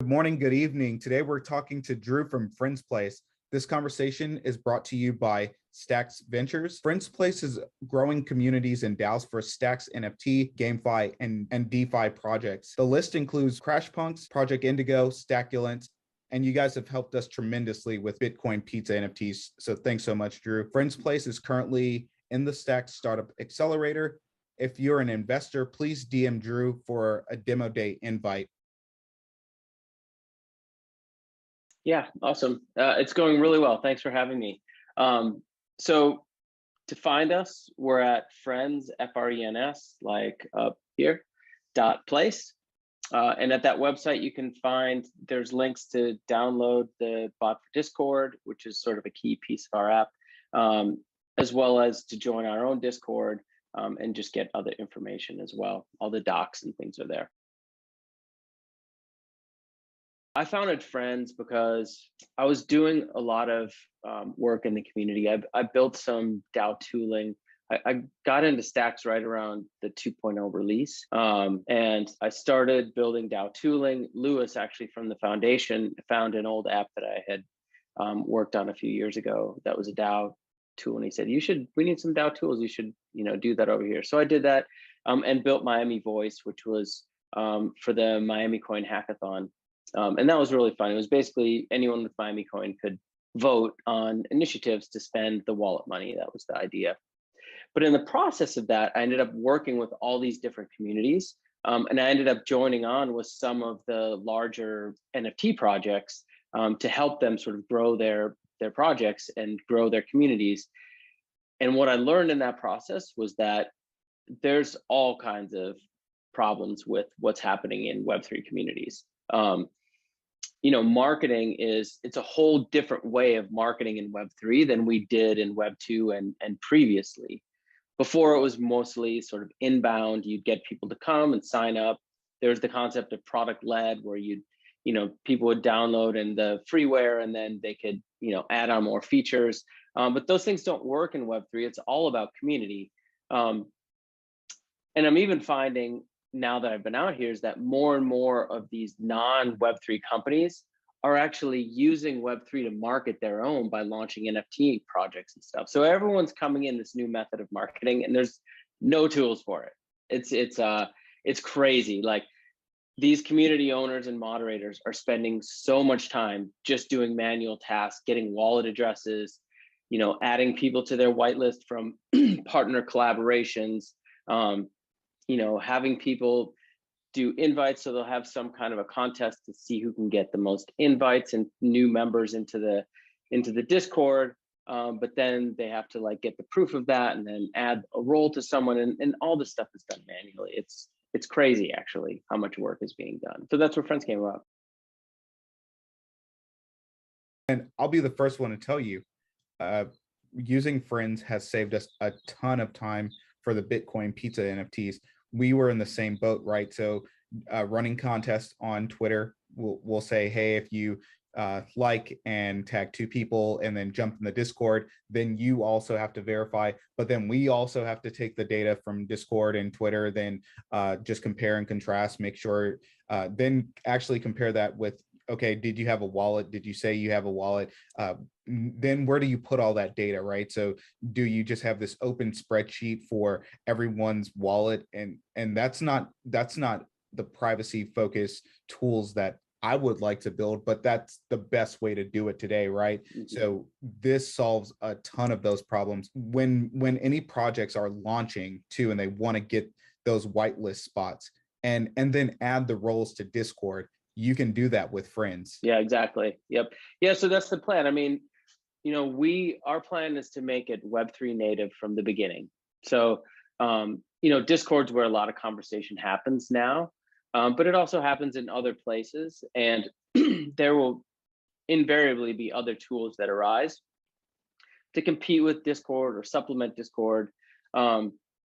Good morning, good evening. Today we're talking to Drew from Frens Place. This conversation is brought to you by Stacks Ventures. Frens Place is growing communities and DAOs for Stacks NFT, GameFi, and DeFi projects. The list includes CrashPunks, Project Indigo, stacculents, and you guys have helped us tremendously with Bitcoin Pizza NFTs. So thanks so much, Drew. Frens Place is currently in the Stacks Startup Accelerator. If you're an investor, please DM Drew for a demo day invite. Yeah, awesome. It's going really well. Thanks for having me. So to find us, we're at Frens, F-R-E-N-S, like up here, .place. And at that website, you can find, there's links to download the bot for Discord, which is sort of a key piece of our app, as well as to join our own Discord and just get other information as well. All the docs and things are there. I founded Frens because I was doing a lot of work in the community. I built some DAO tooling. I got into Stacks right around the 2.0 release. And I started building DAO tooling. Lewis, actually from the foundation, found an old app that I had worked on a few years ago that was a DAO tool. And he said, we need some DAO tools. You should, do that over here. So I did that and built Miami Voice, which was for the Miami Coin Hackathon. And that was really fun. It was basically anyone with Miami Coin could vote on initiatives to spend the wallet money. That was the idea. But in the process of that, I ended up working with all these different communities. And I ended up joining on with some of the larger NFT projects to help them sort of grow their projects and grow their communities. And what I learned in that process was that there's all kinds of problems with what's happening in Web3 communities. Marketing it's a whole different way of marketing in Web3 than we did in Web2 and previously. Before, it was mostly sort of inbound. You'd get people to come and sign up. There's the concept of product led, where people would download in the freeware and then they could, add on more features. But those things don't work in Web3. It's all about community. And I'm even finding now that I've been out here is that more and more of these non-Web3 companies are actually using Web3 to market their own by launching NFT projects and stuff. So everyone's coming in this new method of marketing, and there's no tools for it. It's crazy. Like, these community owners and moderators are spending so much time just doing manual tasks, getting wallet addresses, adding people to their whitelist from partner collaborations, having people do invites, so they'll have some kind of a contest to see who can get the most invites and new members into the Discord. But then they have to get the proof of that and then add a role to someone, and all this stuff is done manually. It's crazy, actually, how much work is being done. So that's where Frens came about. And I'll be the first one to tell you, using Frens has saved us a ton of time for the Bitcoin Pizza NFTs. We were in the same boat, right? So running contests on Twitter, we'll say, hey, if you like and tag 2 people and then jump in the Discord, then you also have to verify. But then we also have to take the data from Discord and Twitter, then just compare and contrast, make sure, then actually compare that with, okay, did you have a wallet? Did you say you have a wallet? Then where do you put all that data, right? So do you just have this open spreadsheet for everyone's wallet? And that's not the privacy focused tools that I would like to build, but that's the best way to do it today, right? Mm-hmm. So this solves a ton of those problems. When any projects are launching too, and they want to get those whitelist spots and then add the roles to Discord, you can do that with Frens. Yeah, exactly. Yep. Yeah, so that's the plan. I mean, our plan is to make it Web3 native from the beginning. So, Discord's where a lot of conversation happens now, but it also happens in other places, and there will invariably be other tools that arise to compete with Discord or supplement Discord. And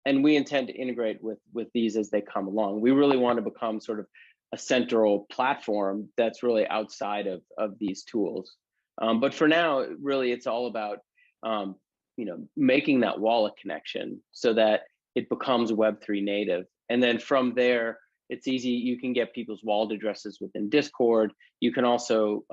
we intend to integrate with these as they come along. We really want to become sort of a central platform that's really outside of these tools. But for now, really, it's all about making that wallet connection so that it becomes Web3 native. And then from there, It's easy. You can get people's wallet addresses within Discord. You can also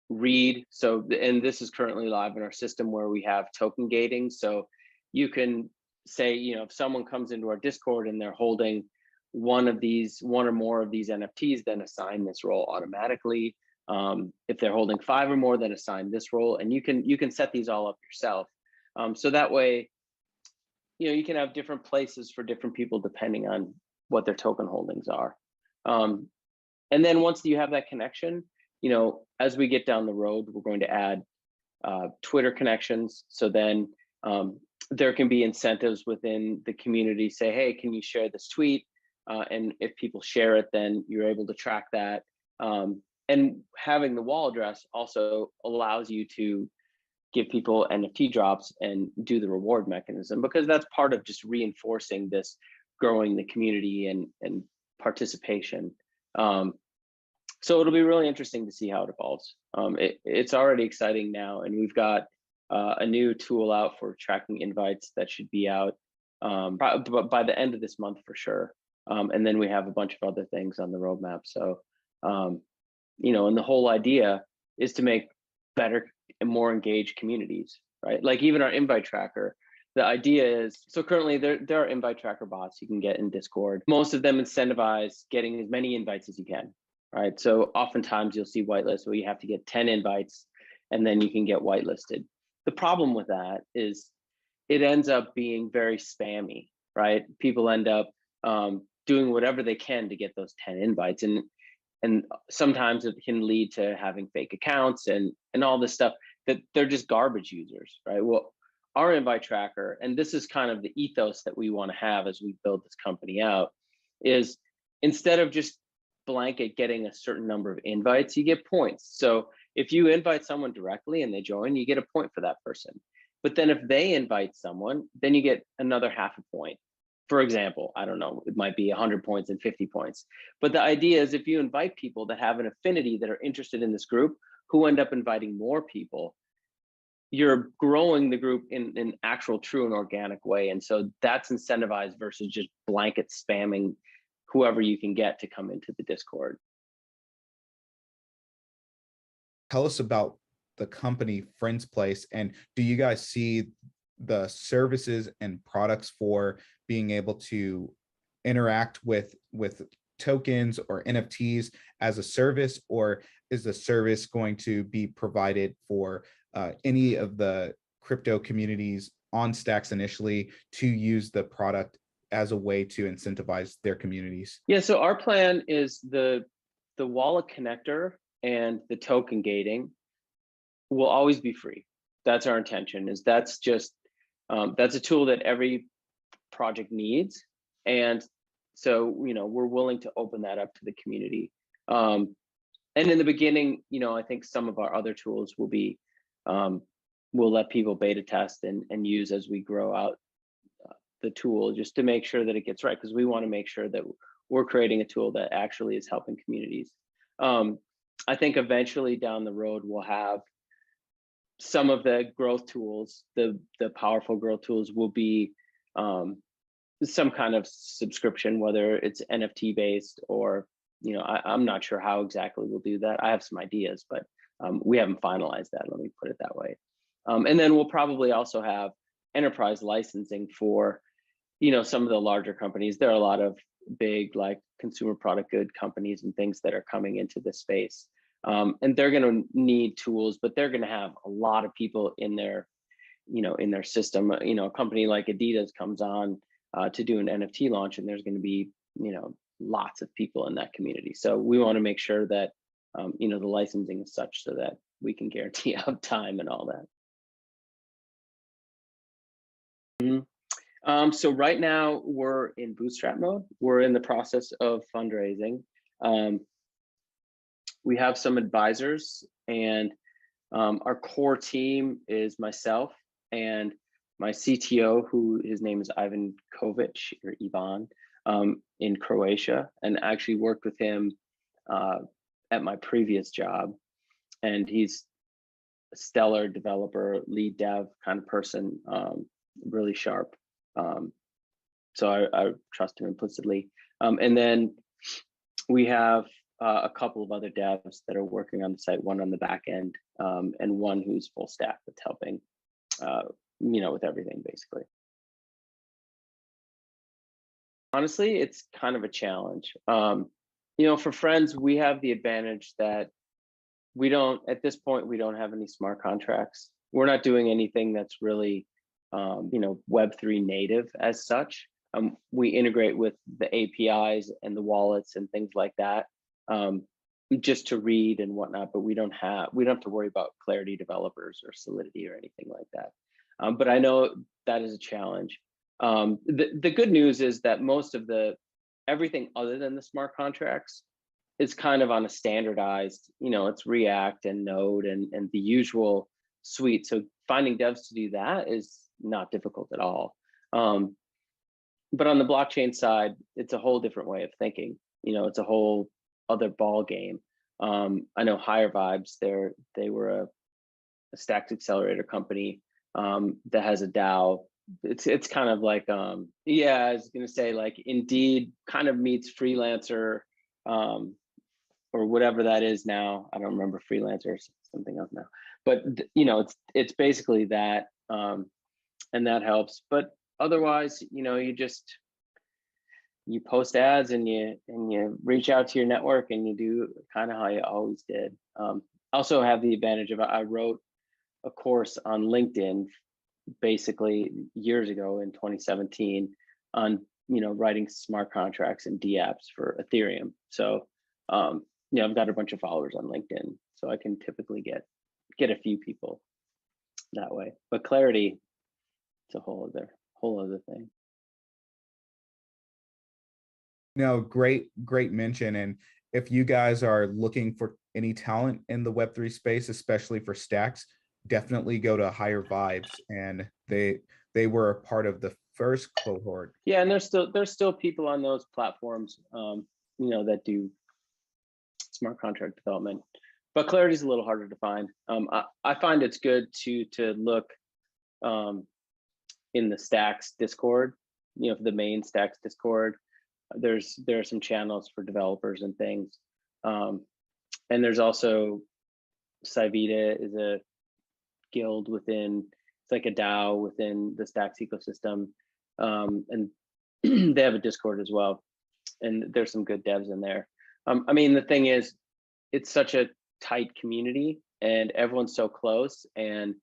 read. So, and this is currently live in our system where we have token gating. So you can say, you know, if someone comes into our Discord and they're holding one or more of these NFTs, then assign this role automatically. If they're holding 5 or more, then assign this role, and you can set these all up yourself. So that way, you know, you can have different places for different people depending on what their token holdings are. And then once you have that connection, you know, as we get down the road, we're going to add Twitter connections. So then there can be incentives within the community. Say, hey, can you share this tweet? And if people share it, then you're able to track that. And having the wall address also allows you to give people NFT drops and do the reward mechanism, because that's part of just reinforcing this, growing the community and participation. So it'll be really interesting to see how it evolves. It's already exciting now, and we've got a new tool out for tracking invites that should be out by the end of this month for sure. And then we have a bunch of other things on the roadmap. So, you know, and the whole idea is to make better and more engaged communities, right? Like even our invite tracker, the idea is, so currently there are invite tracker bots you can get in Discord. Most of them incentivize getting as many invites as you can, right? So oftentimes you'll see whitelist where you have to get 10 invites and then you can get whitelisted. The problem with that is it ends up being very spammy, right? People end up doing whatever they can to get those 10 invites. And sometimes it can lead to having fake accounts and all this stuff that they're just garbage users, right? Well, our invite tracker, and this is kind of the ethos that we want to have as we build this company out, is instead of just blanket getting a certain number of invites, you get points. So if you invite someone directly and they join, you get a point for that person. But then if they invite someone, then you get another half a point. For example, I don't know, it might be 100 points and 50 points. But the idea is if you invite people that have an affinity that are interested in this group, who end up inviting more people, you're growing the group in an actual true and organic way. And so that's incentivized versus just blanket spamming whoever you can get to come into the Discord. Tell us about the company Frens Place, and do you guys see the services and products for being able to interact with tokens or NFTs as a service, or is the service going to be provided for any of the crypto communities on Stacks initially to use the product as a way to incentivize their communities? Yeah, so our plan is the wallet connector and the token gating will always be free. That's our intention. Is that's just that's a tool that every project needs, and so you know we're willing to open that up to the community. And in the beginning, you know, I think some of our other tools will be we'll let people beta test and use as we grow out the tool, just to make sure that it gets right, because we want to make sure that we're creating a tool that actually is helping communities. I think eventually down the road we'll have some of the growth tools, the powerful growth tools will be some kind of subscription, whether it's NFT based or, you know, I'm not sure how exactly we'll do that. I have some ideas, but we haven't finalized that, let me put it that way. And then we'll probably also have enterprise licensing for, you know, some of the larger companies. There are a lot of big like consumer product good companies and things that are coming into this space. And they're going to need tools, but they're going to have a lot of people in their, you know, in their system. You know, a company like Adidas comes on to do an NFT launch, and there's going to be, you know, lots of people in that community. So we want to make sure that, you know, the licensing is such so that we can guarantee uptime and all that. So right now we're in bootstrap mode. We're in the process of fundraising. We have some advisors, and our core team is myself and my CTO, who his name is Ivan Kovic, or Ivan, in Croatia, and actually worked with him at my previous job. And he's a stellar developer, lead dev kind of person, really sharp. So I trust him implicitly. And then we have a couple of other devs that are working on the site, one on the back end, and one who's full stack that's helping, with everything basically. Honestly, it's kind of a challenge. For Frens, we have the advantage that at this point, we don't have any smart contracts. We're not doing anything that's really, Web3 native as such. We integrate with the APIs and the wallets and things like that, just to read and whatnot, but we don't have to worry about Clarity developers or Solidity or anything like that. But I know that is a challenge. The good news is that most of everything other than the smart contracts is kind of on a standardized, it's React and Node and the usual suite. So finding devs to do that is not difficult at all. But on the blockchain side, it's a whole different way of thinking. It's a whole other ball game. I know Higher Vibes, they were a stacked accelerator company that has a DAO. It's kind of like, I was gonna say like Indeed kind of meets Freelancer, or whatever that is now. I don't remember Freelancer or something else now, but it's basically that, and that helps. But otherwise, you post ads and you reach out to your network and you do kind of how you always did. Also have the advantage of I wrote a course on LinkedIn basically years ago in 2017 on writing smart contracts and dApps for Ethereum. So I've got a bunch of followers on LinkedIn, so I can typically get a few people that way. But Clarity, it's a whole other thing. No, great mention. And if you guys are looking for any talent in the Web3 space, especially for stacks, definitely go to Higher Vibes. And they were a part of the first cohort. Yeah, and there's still people on those platforms, that do smart contract development. But Clarity is a little harder to find. I find it's good to look in the Stacks Discord, the main Stacks Discord. There are some channels for developers and things. And there's also Civita is a guild within, it's like a DAO within the Stacks ecosystem. And they have a Discord as well. And there's some good devs in there. The thing is, it's such a tight community and everyone's so close, and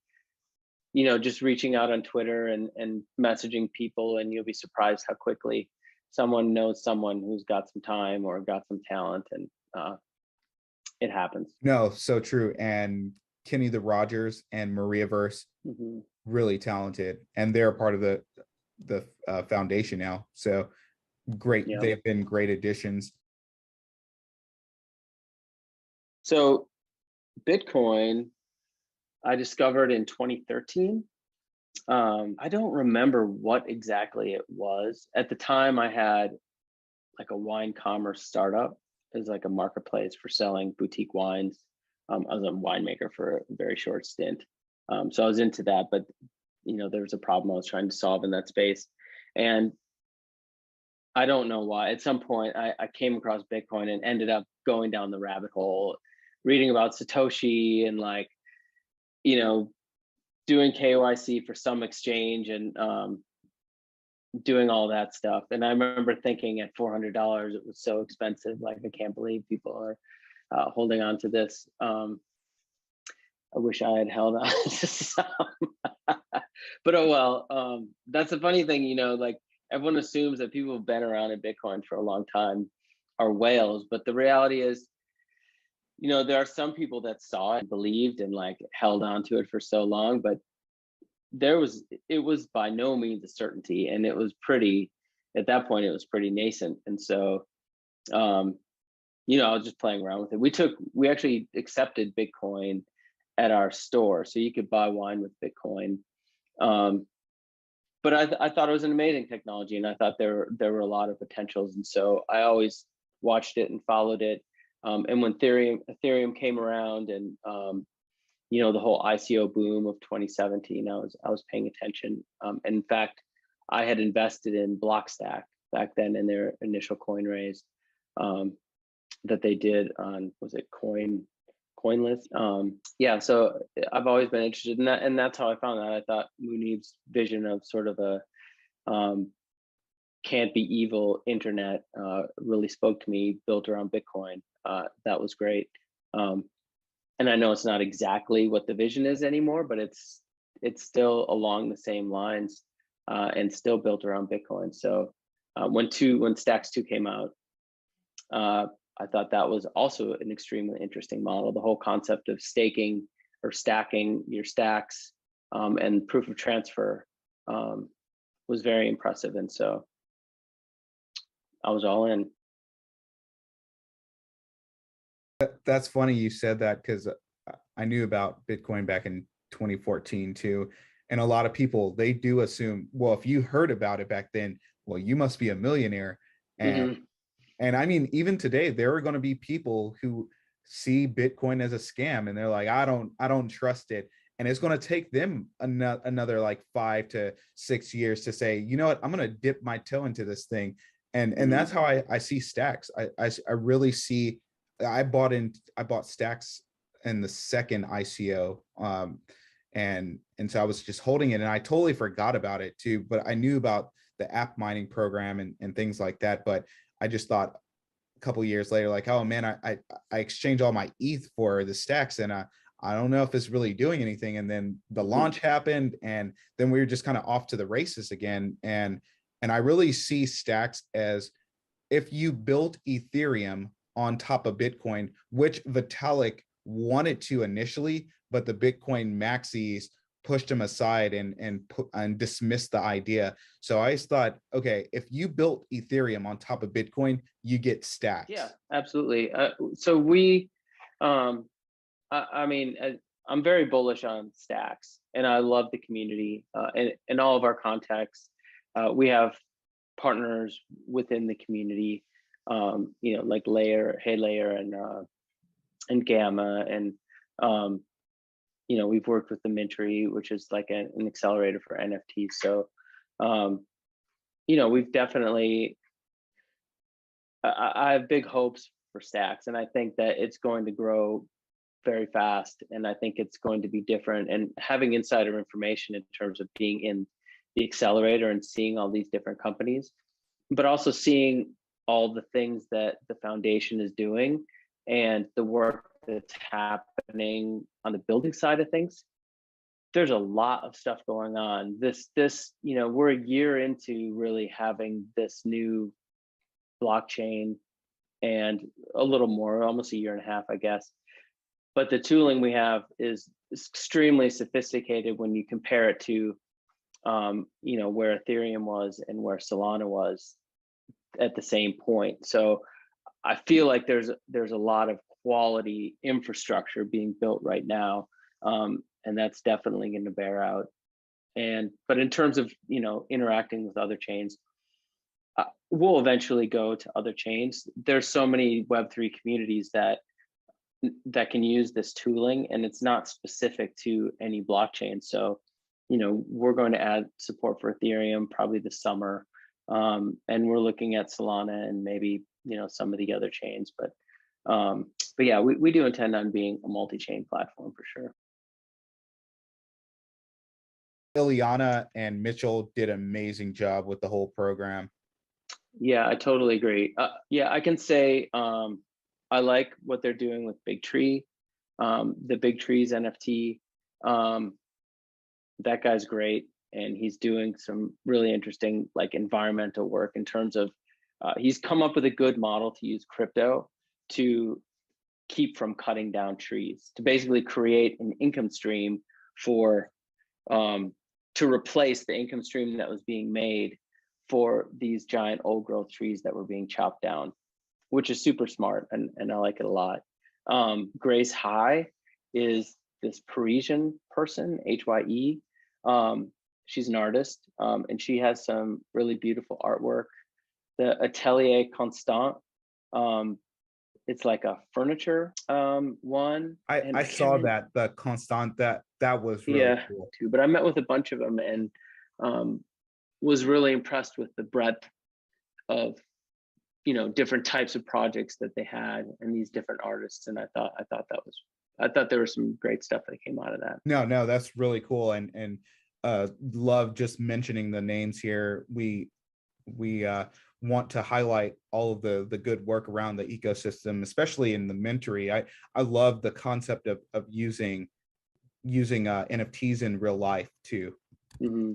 just reaching out on Twitter and messaging people, and you'll be surprised how quickly someone knows someone who's got some time or got some talent, and it happens. No, so true. And Kenny the Rogers and Mariaverse, really talented, and they're part of the foundation now. So great, yeah. They've been great additions. So Bitcoin, I discovered in 2013. I don't remember what exactly it was. At the time, I had like a wine commerce startup. It was like a marketplace for selling boutique wines. I was a winemaker for a very short stint. So I was into that, but there was a problem I was trying to solve in that space. And I don't know why. At some point, I came across Bitcoin and ended up going down the rabbit hole, reading about Satoshi and doing KYC for some exchange and doing all that stuff. And I remember thinking at $400, it was so expensive. Like, I can't believe people are holding on to this. I wish I had held on to some. But oh well. That's a funny thing, like everyone assumes that people who've been around in Bitcoin for a long time are whales. But the reality is, there are some people that saw it, believed, and held on to it for so long, but it was by no means a certainty. And it was at that point, it was pretty nascent. And so, I was just playing around with it. We actually accepted Bitcoin at our store, so you could buy wine with Bitcoin. But I thought it was an amazing technology, and I thought there were a lot of potentials. And so I always watched it and followed it. And when Ethereum came around, and the whole ICO boom of 2017, I was paying attention. And in fact, I had invested in Blockstack back then in their initial coin raise that they did on, was it Coinlist? Yeah, so I've always been interested in that, and that's how I found that. I thought Munib's vision of sort of a can't be evil internet really spoke to me, built around Bitcoin. That was great. And I know it's not exactly what the vision is anymore, but it's still along the same lines and still built around Bitcoin. So when Stacks 2 came out, I thought that was also an extremely interesting model. The whole concept of staking or stacking your stacks and proof of transfer was very impressive. And so I was all in. That's funny you said that, because I knew about Bitcoin back in 2014 too. And a lot of people, they do assume, well, if you heard about it back then, well, you must be a millionaire. And I mean, even today, there are going to be people who see Bitcoin as a scam, and they're like, I don't trust it. And it's going to take them another like 5 to 6 years to say, you know what, I'm going to dip my toe into this thing. And that's how I see Stacks. I really see, I bought Stacks in the second ICO. And so I was just holding it, and I totally forgot about it too, but I knew about the app mining program and things like that. But I just thought a couple of years later, like, oh man, I exchanged all my ETH for the Stacks, and I don't know if it's really doing anything. And then the launch happened, and then we were just kind of off to the races again. And I really see Stacks as, if you built Ethereum on top of Bitcoin, which Vitalik wanted to initially, but the Bitcoin maxis pushed him aside and dismissed the idea. So I just thought, okay, if you built Ethereum on top of Bitcoin, you get Stacks. Yeah, absolutely. So we, I mean, I'm very bullish on Stacks, and I love the community and all of our contacts. We have partners within the community, you know, like Hey Layer and Gamma, and you know, we've worked with the Mintery, which is like an accelerator for NFTs. So, you know, we've definitely, I have big hopes for Stacks, and I think that it's going to grow very fast, and I think it's going to be different. And having insider information in terms of being in the accelerator and seeing all these different companies, but also seeing all the things that the foundation is doing and the work that's happening on the building side of things. There's a lot of stuff going on. This, you know, we're a year into really having this new blockchain, and a little more, almost a year and a half, I guess. But the tooling we have is extremely sophisticated when you compare it to, you know, where Ethereum was and where Solana was at the same point. So I feel like there's a lot of quality infrastructure being built right now, and that's definitely going to bear out. But in terms of, you know, interacting with other chains, we'll eventually go to other chains. There's so many Web3 communities that can use this tooling, and it's not specific to any blockchain. So, you know, we're going to add support for Ethereum probably this summer, and we're looking at Solana and maybe, you know, some of the other chains. But yeah, we do intend on being a multi-chain platform for sure. Ileana and Mitchell did an amazing job with the whole program. Yeah, I totally agree. Yeah, I can say I like what they're doing with Big Tree, the Big Trees NFT. That guy's great, and he's doing some really interesting like environmental work in terms of he's come up with a good model to use crypto to keep from cutting down trees, to basically create an income stream for to replace the income stream that was being made for these giant old growth trees that were being chopped down, which is super smart, and I like it a lot. Grace High is this Parisian person, HYE. She's an artist, and she has some really beautiful artwork. The Atelier Constant, it's like a furniture one. I saw that, the Constant, that was really cool too. But I met with a bunch of them, and was really impressed with the breadth of, you know, different types of projects that they had and these different artists. And I thought there was some great stuff that came out of that. No, that's really cool. And love just mentioning the names here. We want to highlight all of the good work around the ecosystem, especially in the Mintery. I love the concept of using NFTs in real life too. Mm-hmm.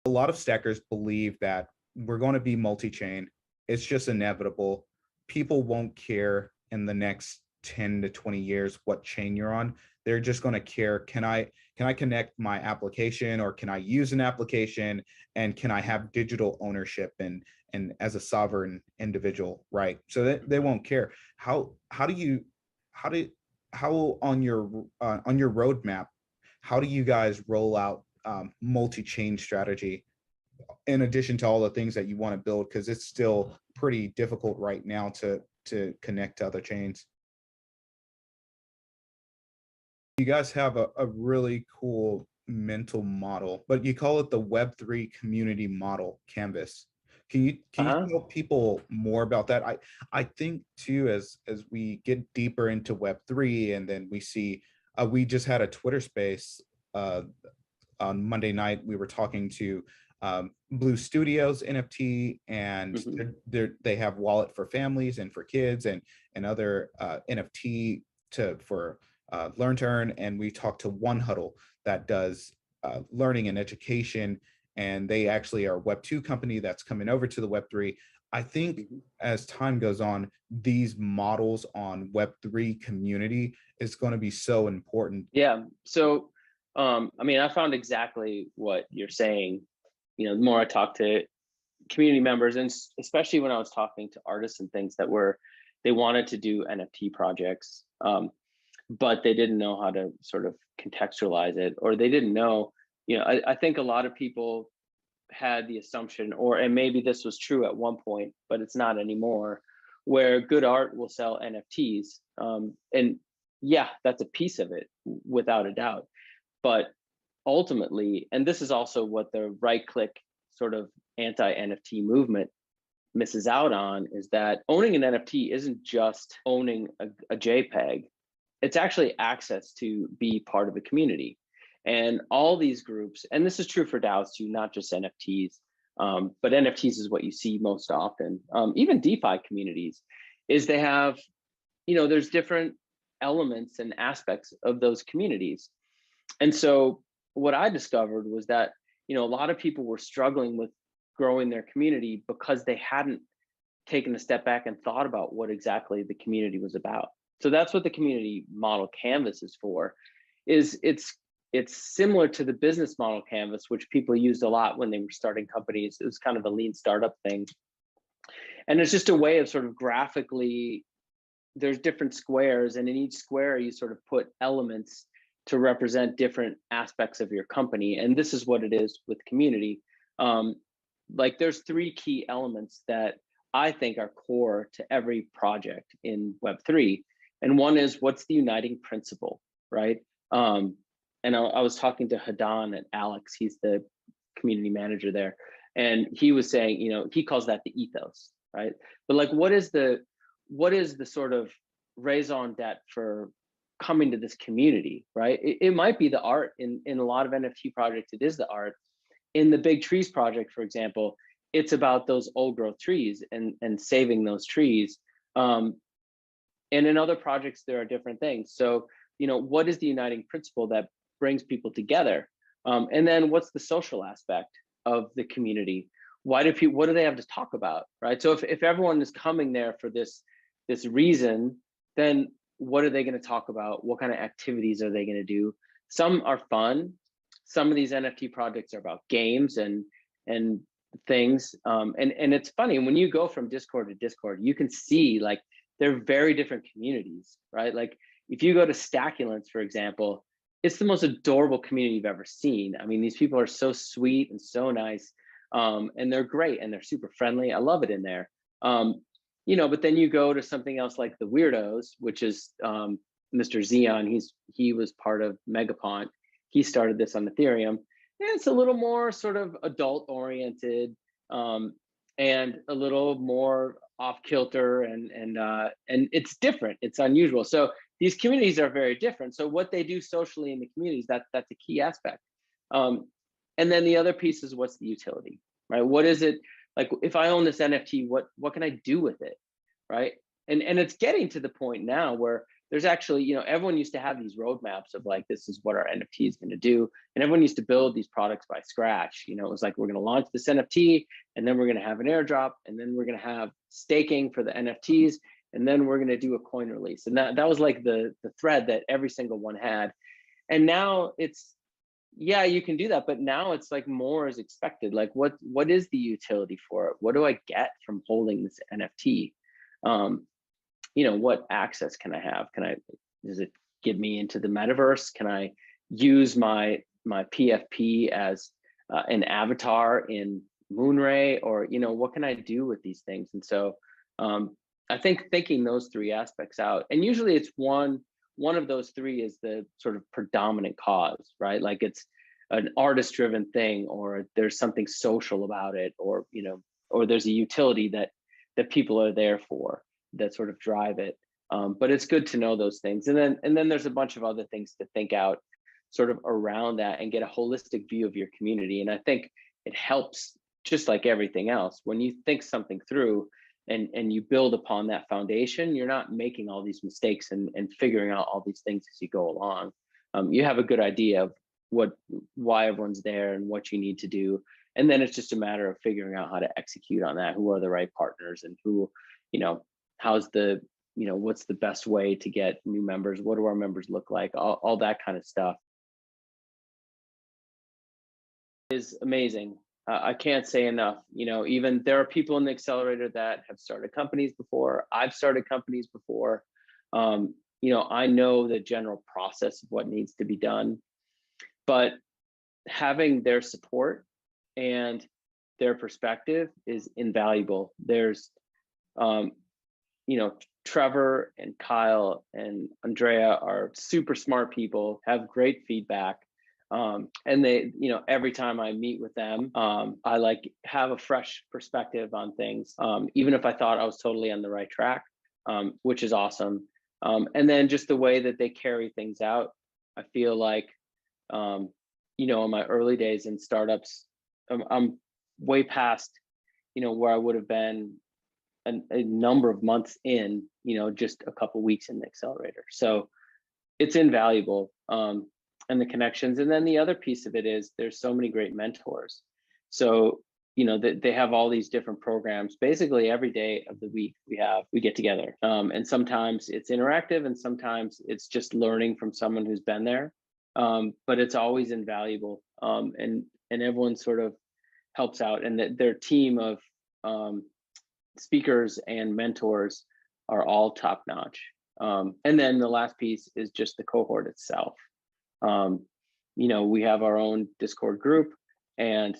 A lot of stackers believe that we're going to be multi-chain. It's just inevitable. People won't care in the next 10 to 20 years what chain you're on. They're just going to care, can I connect my application, or can I use an application, and can I have digital ownership and as a sovereign individual, right? So they won't care. How on your roadmap, how do you guys roll out multi-chain strategy in addition to all the things that you want to build, because it's still pretty difficult right now to connect to other chains? You guys have a really cool mental model, but you call it the Web3 community model canvas. Can you tell people more about that? I think too, as we get deeper into Web3, and then we see we just had a Twitter space on Monday night. We were talking to Blue Studios NFT, and they have wallet for families and for kids, and other NFT for learn to earn. And we talked to One Huddle that does learning and education, and they actually are a Web2 company that's coming over to the Web3. I think as time goes on, these models on Web3 community is going to be so important. Yeah. So, I mean, I found exactly what you're saying. You know, the more I talk to community members, and especially when I was talking to artists and things that they wanted to do NFT projects, but they didn't know how to sort of contextualize it, or they didn't know, you know, I think a lot of people had the assumption, and maybe this was true at one point, but it's not anymore, where good art will sell NFTs. And yeah, that's a piece of it without a doubt. But ultimately, and this is also what the right-click sort of anti-NFT movement misses out on, is that owning an NFT isn't just owning a JPEG. It's actually access to be part of a community. And all these groups, and this is true for DAOs too, not just NFTs, but NFTs is what you see most often. Even DeFi communities, is they have, you know, there's different elements and aspects of those communities. And so what I discovered was that, you know, a lot of people were struggling with growing their community because they hadn't taken a step back and thought about what exactly the community was about. So that's what the community model canvas is for. It's similar to the business model canvas, which people used a lot when they were starting companies. It was kind of a lean startup thing. And it's just a way of sort of graphically, there's different squares, and in each square you sort of put elements to represent different aspects of your company. And this is what it is with community. Like there's three key elements that I think are core to every project in Web3. And one is, what's the uniting principle, right? And I was talking to Hadan and Alex, he's the community manager there. And he was saying, you know, he calls that the ethos, right? But like, what is the sort of raison d'etre for coming to this community, right? It might be the art. In a lot of NFT projects, it is the art. In the Big Trees project, for example, it's about those old growth trees and saving those trees. And in other projects, there are different things. So, you know, what is the uniting principle that brings people together? And then what's the social aspect of the community? What do they have to talk about, right? So if everyone is coming there for this reason, then what are they going to talk about? What kind of activities are they going to do? Some are fun. Some of these NFT projects are about games and things. And it's funny, when you go from Discord to Discord, you can see like they're very different communities, right? Like if you go to Stacculents, for example, it's the most adorable community you've ever seen. I mean, these people are so sweet and so nice, and they're great and they're super friendly. I love it in there. You know, but then you go to something else like the Weirdos, which is Mr. Xeon. He was part of Megapont. He started this on Ethereum, it's a little more sort of adult oriented, and a little more off kilter, and it's different. It's unusual. So these communities are very different. So what they do socially in the communities, that's a key aspect. Um, and then the other piece is, what's the utility, right? What is it like? If I own this NFT, what can I do with it, right? And it's getting to the point now where there's actually, everyone used to have these roadmaps of like, this is what our NFT is going to do, and everyone used to build these products by scratch. It was like, we're going to launch this NFT, and then we're going to have an airdrop, and then we're going to have staking for the NFTs, and then we're going to do a coin release. And that was like the thread that every single one had. And now it's, yeah, you can do that, but now it's like more is expected. Like, what is the utility for it? What do I get from holding this NFT? What access can I have? Does it get me into the metaverse? Can I use my PFP as an avatar in Moonray? Or, what can I do with these things? And so I think thinking those three aspects out, and usually it's one of those three is the sort of predominant cause, right? Like, it's an artist driven thing, or there's something social about it, or, or there's a utility that people are there for, that sort of drive it. But it's good to know those things. And then there's a bunch of other things to think out sort of around that and get a holistic view of your community. And I think it helps, just like everything else, when you think something through and you build upon that foundation, you're not making all these mistakes and figuring out all these things as you go along. You have a good idea of why everyone's there and what you need to do. And then it's just a matter of figuring out how to execute on that. Who are the right partners, and who, how's the, what's the best way to get new members? What do our members look like? All that kind of stuff is amazing. I can't say enough. Even there are people in the accelerator that have started companies before. I've started companies before. I know the general process of what needs to be done, but having their support and their perspective is invaluable. There's, Trevor and Kyle and Andrea are super smart people, have great feedback. And they, every time I meet with them, I like have a fresh perspective on things, even if I thought I was totally on the right track, which is awesome. And then just the way that they carry things out, I feel like, in my early days in startups, I'm way past, where I would have been a number of months in, just a couple weeks in the accelerator. So it's invaluable. And the connections. And then the other piece of it is there's so many great mentors. So, they have all these different programs. Basically every day of the week we get together. And sometimes it's interactive, and sometimes it's just learning from someone who's been there. But it's always invaluable. And everyone sort of helps out, and their team of speakers and mentors are all top notch. And then the last piece is just the cohort itself. We have our own Discord group, and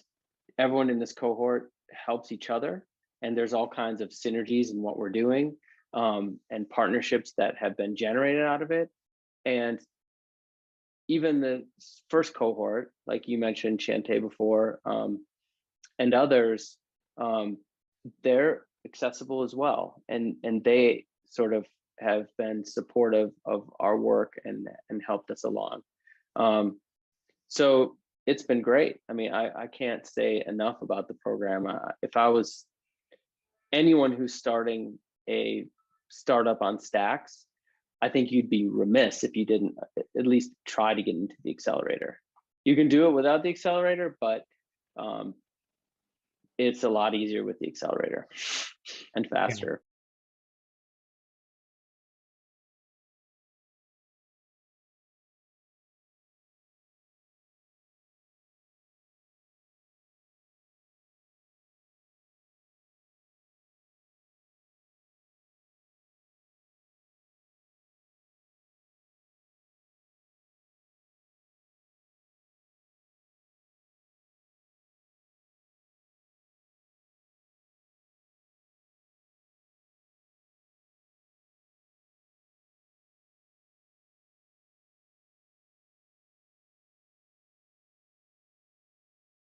everyone in this cohort helps each other. And there's all kinds of synergies in what we're doing, and partnerships that have been generated out of it. And even the first cohort, like you mentioned, Chante before, and others, they're accessible as well. And they sort of have been supportive of our work and helped us along. So it's been great. I mean, I can't say enough about the program. If I was anyone who's starting a startup on Stacks, I think you'd be remiss if you didn't at least try to get into the accelerator. You can do it without the accelerator, but it's a lot easier with the accelerator and faster.